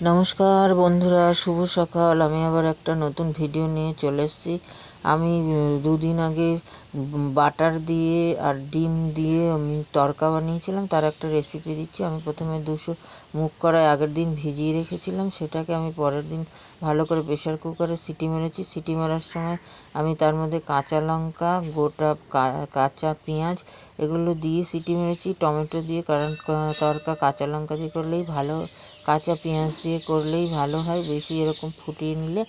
নমস্কার বন্ধুরা, শুভ সকাল। আমি আবার একটা নতুন ভিডিও নিয়ে চলে এসেছি। আমি দুদিন আগে বাটার দিয়ে আর ডিম দিয়ে আমি তড়কা বানিয়েছিলাম, তার একটা রেসিপি দিচ্ছি। আমি প্রথমে 200 মুগ কড়াই আগের দিন ভিজিয়ে রেখেছিলাম, সেটাকে আমি পরের দিন ভালো করে প্রেশার কুকারে সিটি মেরেছি। সিটি মারার সময় আমি তার মধ্যে কাঁচা লঙ্কা, গোটা কাঁচা পেঁয়াজ এগুলো দিয়ে সিটি মেরেছি, টমেটো দিয়ে, কারণ তড়কা কাঁচা লঙ্কা দিয়ে করলেই ভালো, কাঁচা পেঁয়াজ দিয়ে করলেই ভালো হয়, বেশি এরকম ফুটিয়ে নিলে।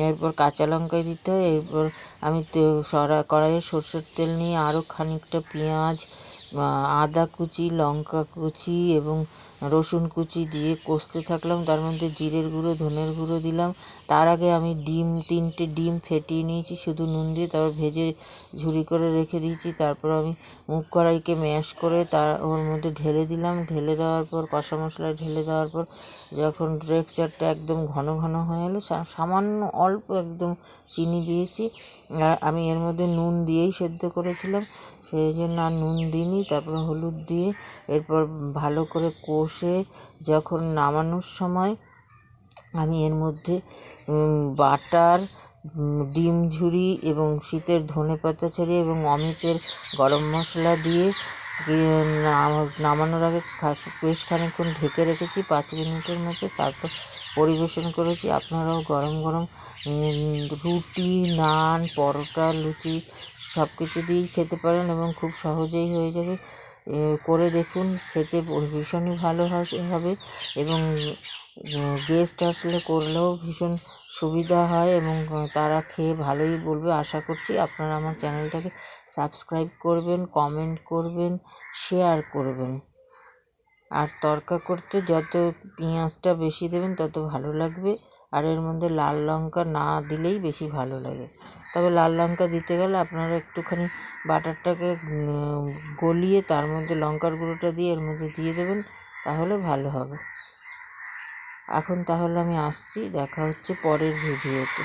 এরপর কাঁচা লঙ্কাই দিতে হয়। এরপর আমি কড়াইয়ে সরষের তেল নিয়ে আরও খানিকটা পেঁয়াজ, আদা কুচি, লঙ্কা কুচি এবং রসুন কুচি দিয়ে কষতে থাকলাম। তার মধ্যে জিরের গুঁড়ো, ধনের গুঁড়ো দিলাম। তার আগে আমি 3টে ডিম ফেটিয়ে নিয়েছি শুধু নুন দিয়ে, তারপর ভেজে ঝুরি করে রেখে দিয়েছি। তারপর আমি মুগ কড়াইকে ম্যাশ করে ওর মধ্যে ঢেলে দিলাম। ঢেলে দেওয়ার পর কষা মশলা ঢেলে দেওয়ার পর যখন টেক্সচারটা একদম ঘন ঘন হয়ে এলো, সামান্য অল্প একদম চিনি দিয়েছি। আর আমি এর মধ্যে নুন দিয়েই সেদ্ধ করেছিলাম, সেই জন্য আর নুন দিইনি। তারপর হলুদ দিয়ে এরপর ভালো করে কষে যখন নামানোর সময় আমি এর মধ্যে বাটার, ডিম ঝুরি এবং শীতের ধনেপাতা ছড়িয়ে এবং অমিতের গরম মশলা দিয়ে নামানোর আগে বেশ খানিকক্ষণ ঢেকে রেখেছি 5 মিনিটের মতো। তারপর পরিবেশন করেছি। আপনারাও গরম গরম রুটি, নান, পরোটা, লুচি সব কিছু দিয়েই খেতে পারেন এবং খুব সহজেই হয়ে যাবে। করে দেখুন, খেতে ভীষণই ভালো হবে এবং গেস্ট আসলে করলেও ভীষণ সুবিধা হয় এবং তারা খেয়ে ভালোই বলবে। আশা করছি আপনারা আমার চ্যানেলটাকে সাবস্ক্রাইব করবেন, কমেন্ট করবেন, শেয়ার করবেন। আর তড়কা করতে যত পেঁয়াজটা বেশি দেবেন তত ভালো লাগবে। আর এর মধ্যে লাল লঙ্কা না দিলেই বেশি ভালো লাগে, তবে লাল লঙ্কা দিতে গেলে আপনারা একটুখানি বাটারটাকে গলিয়ে তার মধ্যে লঙ্কার গুঁড়োটা দিয়ে এর মধ্যে দিয়ে দেবেন, তাহলে ভালো হবে। এখন তাহলে আমি আসছি, দেখা হচ্ছে পরের ভিডিওতে।